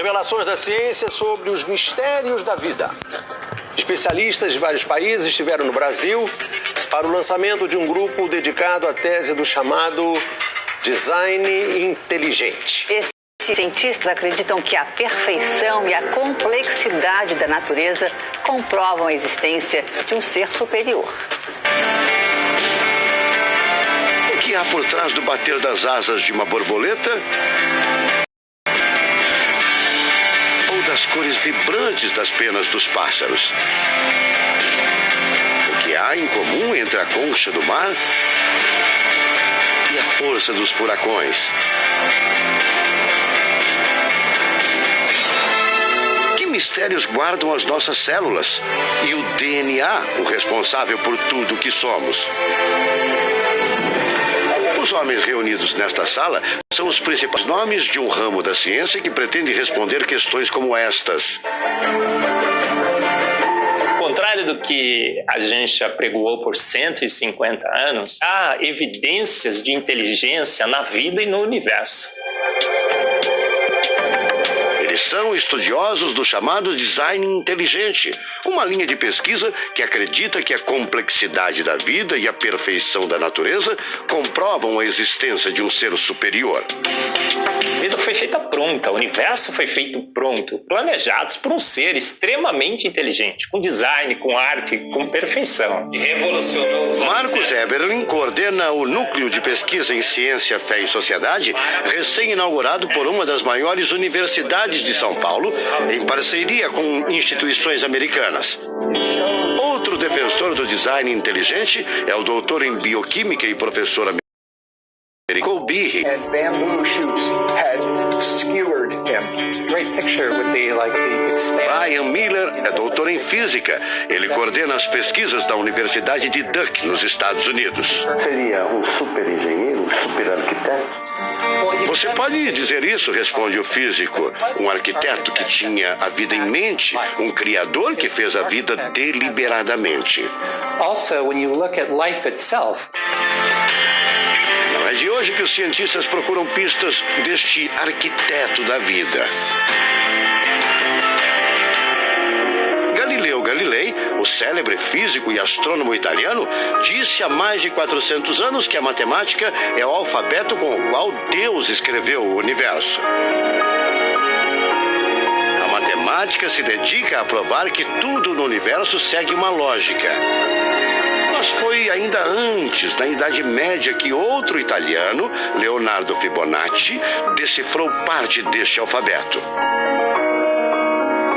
Revelações da ciência sobre os mistérios da vida. Especialistas de vários países estiveram no Brasil para o lançamento de um grupo dedicado à tese do chamado design inteligente. Esses cientistas acreditam que a perfeição e a complexidade da natureza comprovam a existência de um ser superior. O que há por trás do bater das asas de uma borboleta? Ou das cores vibrantes das penas dos pássaros? O que há em comum entre a concha do mar e a força dos furacões? Que mistérios guardam as nossas células e o DNA, o responsável por tudo que somos? Os homens reunidos nesta sala são os principais nomes de um ramo da ciência que pretende responder questões como estas. Ao contrário do que a gente já apregoou por 150 anos, há evidências de inteligência na vida e no universo. Eles são estudiosos do chamado design inteligente, uma linha de pesquisa que acredita que a complexidade da vida e a perfeição da natureza comprovam a existência de um ser superior. A vida foi feita pronta, o universo foi feito pronto, planejados por um ser extremamente inteligente, com design, com arte, com perfeição. E revolucionou os Marcos Eberlin coordena o Núcleo de Pesquisa em Ciência, Fé e Sociedade, recém-inaugurado por uma das maiores universidades de São Paulo, em parceria com instituições americanas. Outro defensor do design inteligente é o doutor em bioquímica e professor americano Colby. And bamboo shoots had skewered him. Great picture with the Brian Miller é doutor em física. Ele coordena as pesquisas da Universidade de Duke, nos Estados Unidos. Seria um super engenheiro, um super arquiteto? Você pode dizer isso, responde o físico. Um arquiteto que tinha a vida em mente, um criador que fez a vida deliberadamente. Also, when you look at life itself, não é de hoje que os cientistas procuram pistas deste arquiteto da vida. Galileu Galilei, o célebre físico e astrônomo italiano, disse há mais de 400 anos que a matemática é o alfabeto com o qual Deus escreveu o universo. A matemática se dedica a provar que tudo no universo segue uma lógica. Mas foi ainda antes, na Idade Média, que outro italiano, Leonardo Fibonacci, decifrou parte deste alfabeto.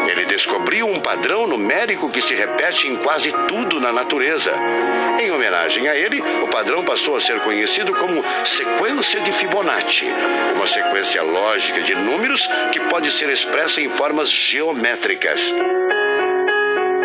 Ele descobriu um padrão numérico que se repete em quase tudo na natureza. Em homenagem a ele, o padrão passou a ser conhecido como sequência de Fibonacci, uma sequência lógica de números que pode ser expressa em formas geométricas.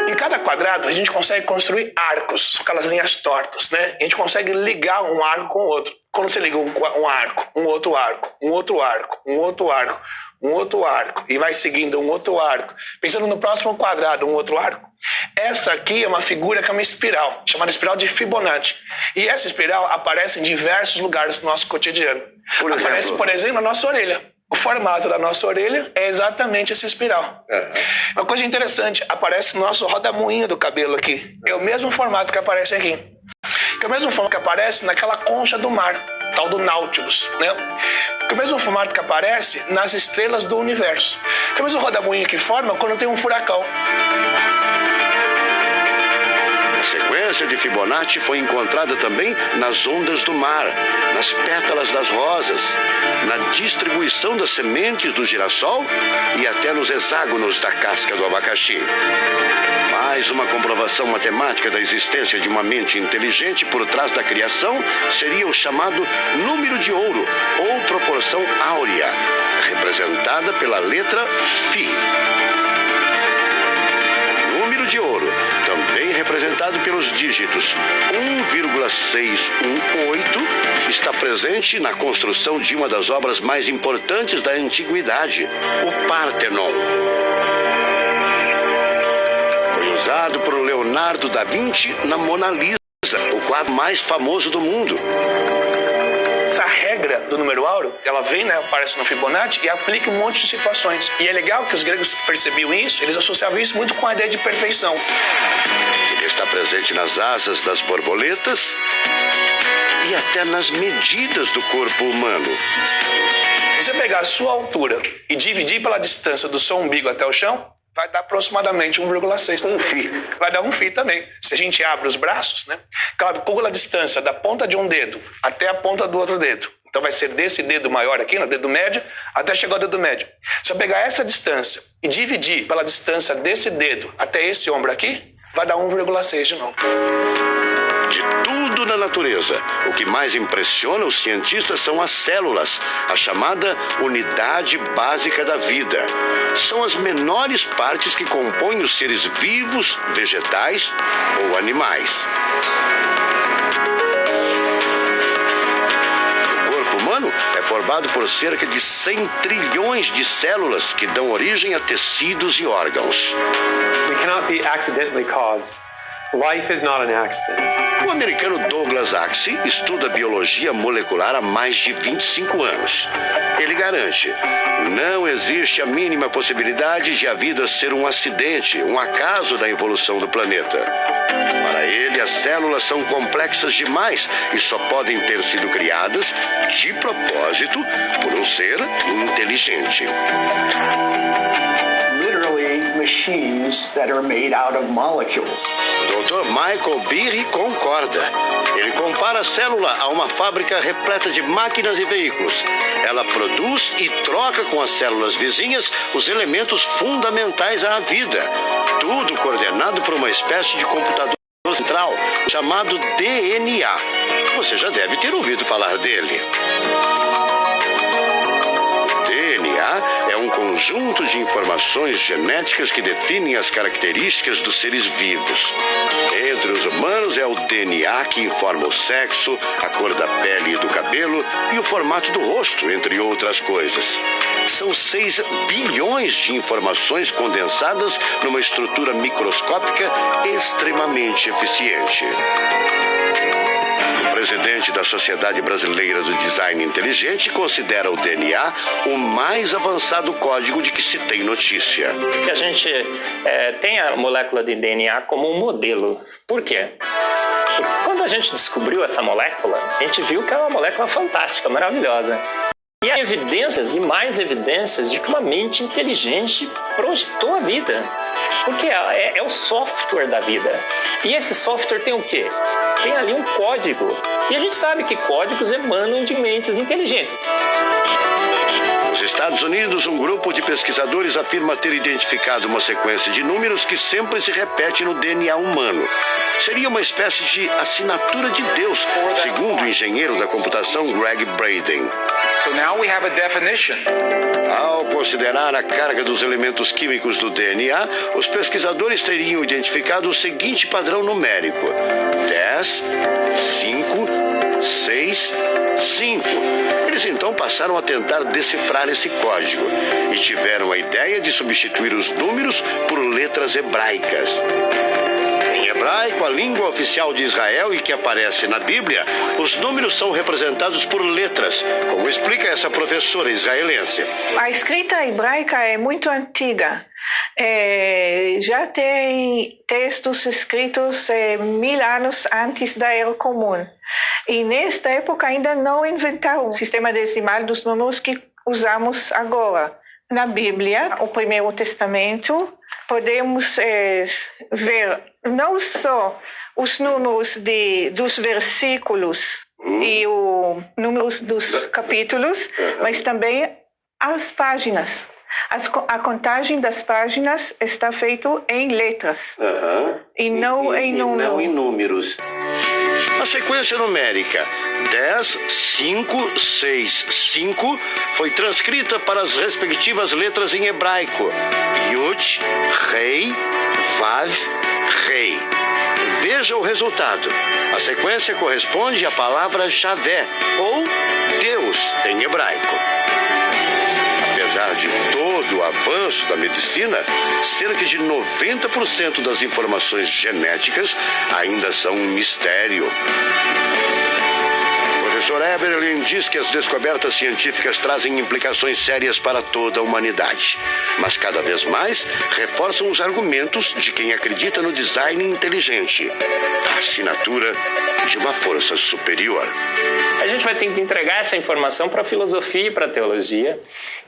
Em cada quadrado, a gente consegue construir arcos, são aquelas linhas tortas, né? A gente consegue ligar um arco com o outro. Quando você liga um arco, um outro arco, um outro arco, um outro arco, um outro arco, e vai seguindo um outro arco, pensando no próximo quadrado, um outro arco. Essa aqui é uma figura que é uma espiral, chamada espiral de Fibonacci. E essa espiral aparece em diversos lugares do nosso cotidiano. Aparece, por exemplo, na nossa orelha. O formato da nossa orelha é exatamente essa espiral. Uma coisa interessante, aparece no nosso rodamuinho do cabelo aqui. É o mesmo formato que aparece aqui. É o mesmo formato que aparece naquela concha do mar, tal do Nautilus, né? É o mesmo formato que aparece nas estrelas do universo. É o mesmo rodamuinho que forma quando tem um furacão. A sequência de Fibonacci foi encontrada também nas ondas do mar, nas pétalas das rosas, na distribuição das sementes do girassol e até nos hexágonos da casca do abacaxi. Mais uma comprovação matemática da existência de uma mente inteligente por trás da criação seria o chamado número de ouro, ou proporção áurea, representada pela letra Φ. Número de ouro, também representado pelos dígitos 1,618, está presente na construção de uma das obras mais importantes da antiguidade, o Partenon. Foi usado por Leonardo da Vinci na Mona Lisa, o quadro mais famoso do mundo. essa regra do número áureo, ela vem, né, aparece no Fibonacci e aplica um monte de situações. E é legal que os gregos percebiam isso, eles associavam isso muito com a ideia de perfeição. Ele está presente nas asas das borboletas e até nas medidas do corpo humano. Se você pegar a sua altura e dividir pela distância do seu umbigo até o chão, vai dar aproximadamente 1,6. Um φ. Vai dar um φ também. Se a gente abre os braços, né? Calcula a distância da ponta de um dedo até a ponta do outro dedo. Então vai ser desse dedo maior aqui, no dedo médio, até chegar ao dedo médio. Se eu pegar essa distância e dividir pela distância desse dedo até esse ombro aqui, vai dar 1,6 de novo. De tudo na natureza, o que mais impressiona os cientistas são as células, a chamada unidade básica da vida. São as menores partes que compõem os seres vivos, vegetais ou animais. O corpo humano é formado por cerca de 100 trilhões de células que dão origem a tecidos e órgãos. We cannot be accidentally caused. Life is not an accident. O americano Douglas Axie estuda biologia molecular há mais de 25 anos. Ele garante: não existe a mínima possibilidade de a vida ser um acidente, um acaso da evolução do planeta. Para ele, as células são complexas demais e só podem ter sido criadas de propósito por um ser inteligente. Literally machines that are made out of molecules. Dr. Michael Behe concorda. Ele compara a célula a uma fábrica repleta de máquinas e veículos. Ela produz e troca com as células vizinhas os elementos fundamentais à vida. Tudo coordenado por uma espécie de computador central chamado DNA. Você já deve ter ouvido falar dele. É um conjunto de informações genéticas que definem as características dos seres vivos. Entre os humanos é o DNA que informa o sexo, a cor da pele e do cabelo e o formato do rosto, entre outras coisas. São 6 bilhões de informações condensadas numa estrutura microscópica extremamente eficiente. O presidente da Sociedade Brasileira do Design Inteligente considera o DNA o mais avançado código de que se tem notícia. Que a gente tem a molécula de DNA como um modelo. Por quê? Porque quando a gente descobriu essa molécula, a gente viu que é uma molécula fantástica, maravilhosa. E há evidências e mais evidências de que uma mente inteligente projetou a vida. Porque é o software da vida. E esse software tem o quê? Tem ali um código. E a gente sabe que códigos emanam de mentes inteligentes. Nos Estados Unidos, um grupo de pesquisadores afirma ter identificado uma sequência de números que sempre se repete no DNA humano. Seria uma espécie de assinatura de Deus, segundo o engenheiro da computação Greg Braden. So now we have a definition. Ao considerar a carga dos elementos químicos do DNA, os pesquisadores teriam identificado o seguinte padrão numérico: 10, 5, 6, 5. Eles então passaram a tentar decifrar esse código e tiveram a ideia de substituir os números por letras hebraicas. Em hebraico, a língua oficial de Israel e que aparece na Bíblia, os números são representados por letras, como explica essa professora israelense. A escrita hebraica é muito antiga. Já tem textos escritos 1000 anos antes da Era Comum. E nesta época ainda não inventaram o sistema decimal dos números que usamos agora. Na Bíblia, o Primeiro Testamento, podemos ver não só os números dos versículos e os números dos capítulos, mas também as páginas. A contagem das páginas está feita em letras e não em números. A sequência numérica 10, 5, 6, 5 foi transcrita para as respectivas letras em hebraico: Yud, Rei, Vav, Rei. Veja o resultado. A sequência corresponde à palavra Javé, ou Deus em hebraico. Apesar de todo o avanço da medicina, cerca de 90% das informações genéticas ainda são um mistério. O professor Eberlin diz que as descobertas científicas trazem implicações sérias para toda a humanidade, mas cada vez mais reforçam os argumentos de quem acredita no design inteligente, a assinatura de uma força superior. A gente vai ter que entregar essa informação para a filosofia e para a teologia.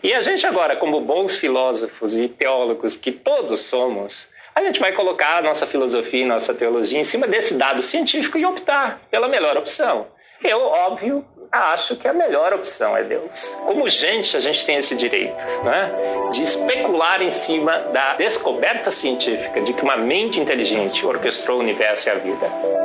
E a gente agora, como bons filósofos e teólogos que todos somos, a gente vai colocar a nossa filosofia e nossa teologia em cima desse dado científico e optar pela melhor opção. Eu, óbvio, acho que a melhor opção é Deus. Como gente, a gente tem esse direito, né, de especular em cima da descoberta científica de que uma mente inteligente orquestrou o universo e a vida.